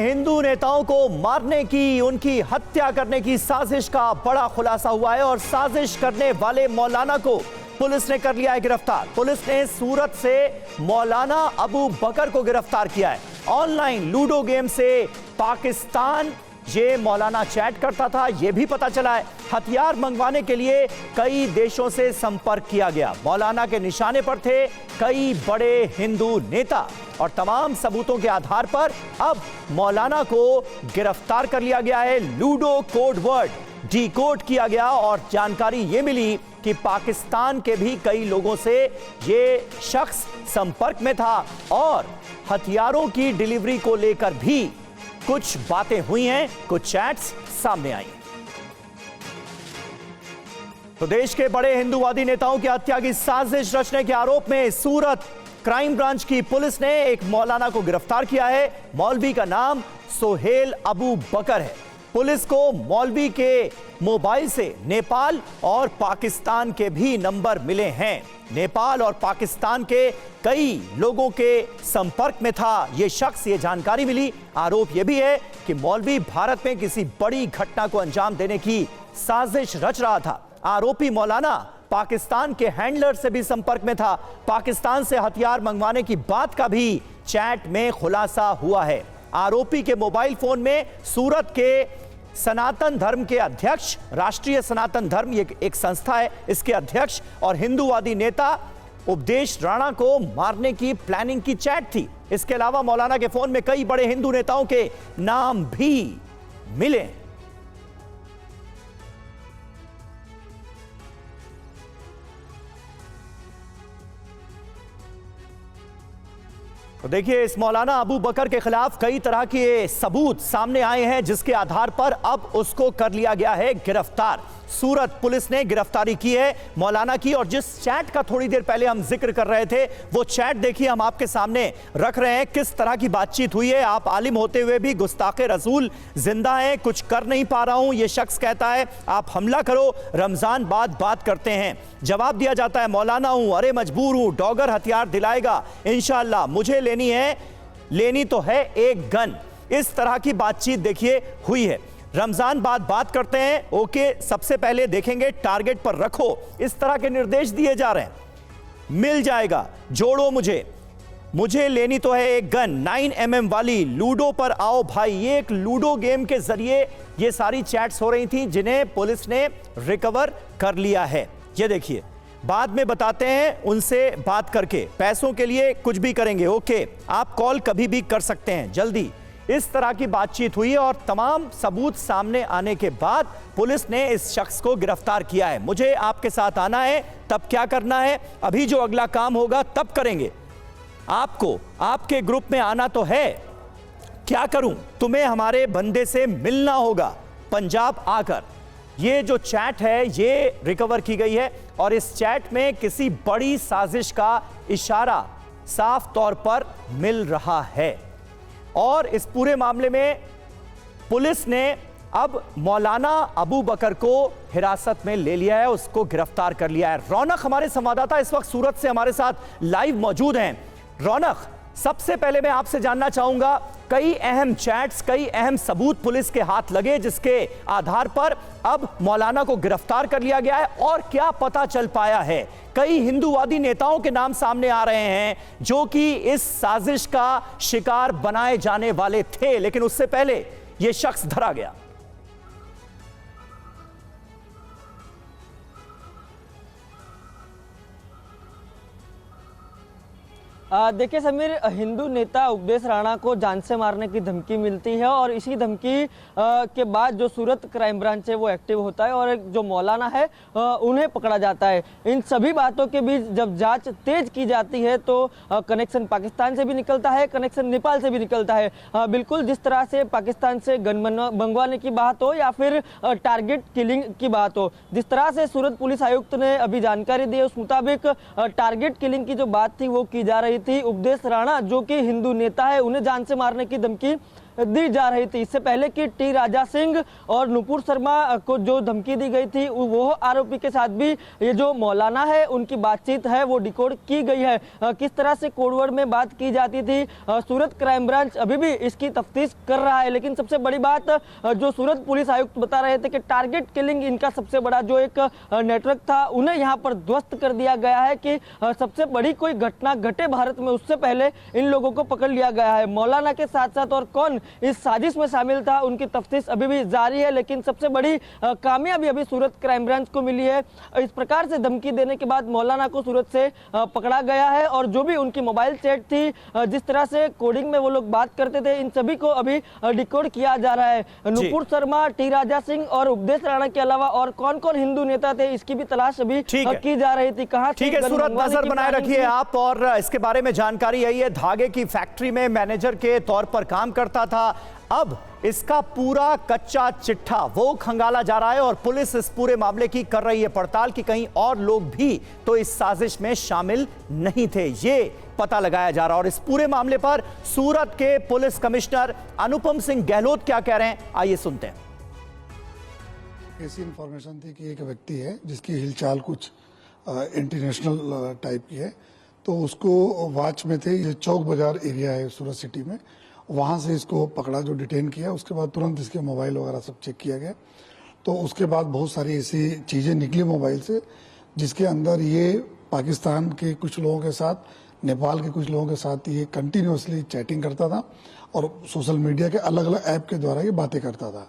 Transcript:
हिंदू नेताओं को मारने की, उनकी हत्या करने की साजिश का बड़ा खुलासा हुआ है और साजिश करने वाले मौलाना को पुलिस ने कर लिया है गिरफ्तार। पुलिस ने सूरत से मौलाना अबू बकर को गिरफ्तार किया है। ऑनलाइन लूडो गेम से पाकिस्तान ये मौलाना चैट करता था, यह भी पता चला है। हथियार मंगवाने के लिए कई देशों से संपर्क किया गया। मौलाना के निशाने पर थे कई बड़े हिंदू नेता और तमाम सबूतों के आधार पर अब मौलाना को गिरफ्तार कर लिया गया है। लूडो कोड वर्ड डिकोड किया गया और जानकारी यह मिली कि पाकिस्तान के भी कई लोगों से यह शख्स संपर्क में था और हथियारों की डिलीवरी को लेकर भी कुछ बातें हुई हैं, कुछ चैट्स सामने आई। तो देश के बड़े हिंदूवादी नेताओं की हत्या की साजिश रचने के आरोप में सूरत क्राइम ब्रांच की पुलिस ने एक मौलाना को गिरफ्तार किया है। मौलवी का नाम सोहेल अबू बकर है। पुलिस को मौलवी के मोबाइल से नेपाल और पाकिस्तान के भी नंबर मिले हैं। नेपाल और पाकिस्तान के कई लोगों के संपर्क में था यह शख्स, ये जानकारी मिली। आरोप यह भी है कि मौलवी भारत में किसी बड़ी घटना को अंजाम देने की साजिश रच रहा था। आरोपी मौलाना पाकिस्तान के हैंडलर से भी संपर्क में था। पाकिस्तान से हथियार मंगवाने की बात का भी चैट में खुलासा हुआ है। आरोपी के मोबाइल फोन में सूरत के सनातन धर्म के अध्यक्ष, राष्ट्रीय सनातन धर्म ये एक संस्था है, इसके अध्यक्ष और हिंदूवादी नेता उपदेश राणा को मारने की प्लानिंग की चैट थी। इसके अलावा मौलाना के फोन में कई बड़े हिंदू नेताओं के नाम भी मिले। तो देखिए, इस मौलाना अबू बकर के खिलाफ कई तरह के सबूत सामने आए हैं जिसके आधार पर अब उसको कर लिया गया है गिरफ्तार। सूरत पुलिस ने गिरफ्तारी की है मौलाना की। और जिस चैट का थोड़ी देर पहले हम जिक्र कर रहे थे, वो चैट देखिए हम आपके सामने रख रहे हैं। किस तरह की बातचीत हुई है। आप आलिम होते हुए भी गुस्ताखे रसूल जिंदा हैं, कुछ कर नहीं पा रहा हूं, ये शख्स कहता है। आप हमला करो, रमजान बाद बात करते हैं। जवाब दिया जाता है, मौलाना हूं, अरे मजबूर हूं, डॉगर हथियार दिलाएगा इंशाअल्लाह, मुझे लेनी तो है एक गन। इस तरह की बातचीत देखिए हुई है। रमजान बाद बात करते हैं, ओके, सबसे पहले देखेंगे, टारगेट पर रखो, इस तरह के निर्देश दिए जा रहे हैं। मिल जाएगा, जोड़ो मुझे लेनी तो है एक गन 9mm वाली, लूडो पर आओ भाई। ये एक लूडो गेम के जरिए ये सारी चैट्स हो रही थी जिन्हें पुलिस ने रिकवर कर लिया है। ये देखिए, बाद में बताते हैं उनसे बात करके, पैसों के लिए कुछ भी करेंगे, ओके, आप कॉल कभी भी कर सकते हैं जल्दी। इस तरह की बातचीत हुई है और तमाम सबूत सामने आने के बाद पुलिस ने इस शख्स को गिरफ्तार किया है। मुझे आपके साथ आना है, तब क्या करना है, अभी जो अगला काम होगा तब करेंगे। आपको आपके ग्रुप में आना तो है, क्या करूं, तुम्हें हमारे बंदे से मिलना होगा पंजाब आकर। ये जो चैट है ये रिकवर की गई है और इस चैट में किसी बड़ी साजिश का इशारा साफ तौर पर मिल रहा है। और इस पूरे मामले में पुलिस ने अब मौलाना अबू बकर को हिरासत में ले लिया है, उसको गिरफ्तार कर लिया है। रौनक हमारे संवाददाता इस वक्त सूरत से हमारे साथ लाइव मौजूद हैं। रौनक, सबसे पहले मैं आपसे जानना चाहूंगा, कई अहम चैट्स, कई अहम सबूत पुलिस के हाथ लगे जिसके आधार पर अब मौलाना को गिरफ्तार कर लिया गया है, और क्या पता चल पाया है? कई हिंदूवादी नेताओं के नाम सामने आ रहे हैं जो कि इस साजिश का शिकार बनाए जाने वाले थे, लेकिन उससे पहले यह शख्स धरा गया। देखिए समीर, हिंदू नेता उपदेश राणा को जान से मारने की धमकी मिलती है और इसी धमकी के बाद जो सूरत क्राइम ब्रांच है वो एक्टिव होता है और जो मौलाना है उन्हें पकड़ा जाता है। इन सभी बातों के बीच जब जांच तेज की जाती है तो कनेक्शन पाकिस्तान से भी निकलता है, कनेक्शन नेपाल से भी निकलता है। बिल्कुल जिस तरह से पाकिस्तान से गन मंगवाने की बात हो या फिर टारगेट किलिंग की बात हो, जिस तरह से सूरत पुलिस आयुक्त ने अभी जानकारी दी उस मुताबिक टारगेट किलिंग की जो बात थी वो की जा रही थी। उपदेश राणा जो कि हिंदू नेता है, उन्हें जान से मारने की धमकी दी जा रही थी। इससे पहले कि टी राजा सिंह और नुपुर शर्मा को जो धमकी दी गई थी, वो आरोपी के साथ भी ये जो मौलाना है उनकी बातचीत है वो डिकोड की गई है। किस तरह से कोडवर्ड में बात की जाती थी, सूरत क्राइम ब्रांच अभी भी इसकी तफ्तीश कर रहा है। लेकिन सबसे बड़ी बात जो सूरत पुलिस आयुक्त बता रहे थे कि टारगेट किलिंग इनका सबसे बड़ा जो एक नेटवर्क था, उन्हें यहाँ पर ध्वस्त कर दिया गया है कि सबसे बड़ी कोई घटना घटे भारत में उससे पहले इन लोगों को पकड़ लिया गया है। मौलाना के साथ साथ और कौन इस साजिश में शामिल था, उनकी तफ्तीश अभी भी जारी है। लेकिन सबसे बड़ी कामयाबी अभी सूरत क्राइम ब्रांच को मिली है। इस प्रकार से धमकी देने के बाद मौलाना को सूरत से पकड़ा गया है और जो भी उनकी मोबाइल चैट थी, जिस तरह से कोडिंग में वो लोग बात करते थे, इन सभी को अभी डिकोड किया जा रहा है। नुपुर शर्मा, टी राजा सिंह और उपदेश राणा के अलावा और कौन कौन हिंदू नेता थे, इसकी भी तलाश अभी की जा रही थी। कहां ठीक है सूरत, नजर बनाए रखिए आप। और इसके बारे में जानकारी यही है, धागे की फैक्ट्री में मैनेजर के तौर पर काम करता था। अब इसका पूरा कच्चा चिट्ठा वो खंगाला जा रहा है और पुलिस इस पूरे मामले की कर रही है पड़ताल कि कहीं और लोग भी तो इस साजिश में शामिल नहीं थे, ये पता लगाया जा रहा है। और इस पूरे मामले पर सूरत के पुलिस कमिश्नर अनुपम सिंह गहलोत क्या कह रहे हैं, आइए सुनते हैं। ऐसी इंफॉर्मेशन थी कि एक व्यक्ति है जिसकी हिलचाल कुछ इंटरनेशनल टाइप की है, तो उसको वाच में थे, ये चौक बाजार एरिया है सूरत सिटी में, वहां से इसको पकड़ा, जो डिटेन किया। उसके बाद तुरंत इसके मोबाइल वगैरह सब चेक किया गया, तो उसके बाद बहुत सारी ऐसी चीज़ें निकली मोबाइल से जिसके अंदर ये पाकिस्तान के कुछ लोगों के साथ, नेपाल के कुछ लोगों के साथ ये कंटिन्यूसली चैटिंग करता था और सोशल मीडिया के अलग अलग ऐप के द्वारा ये बातें करता था।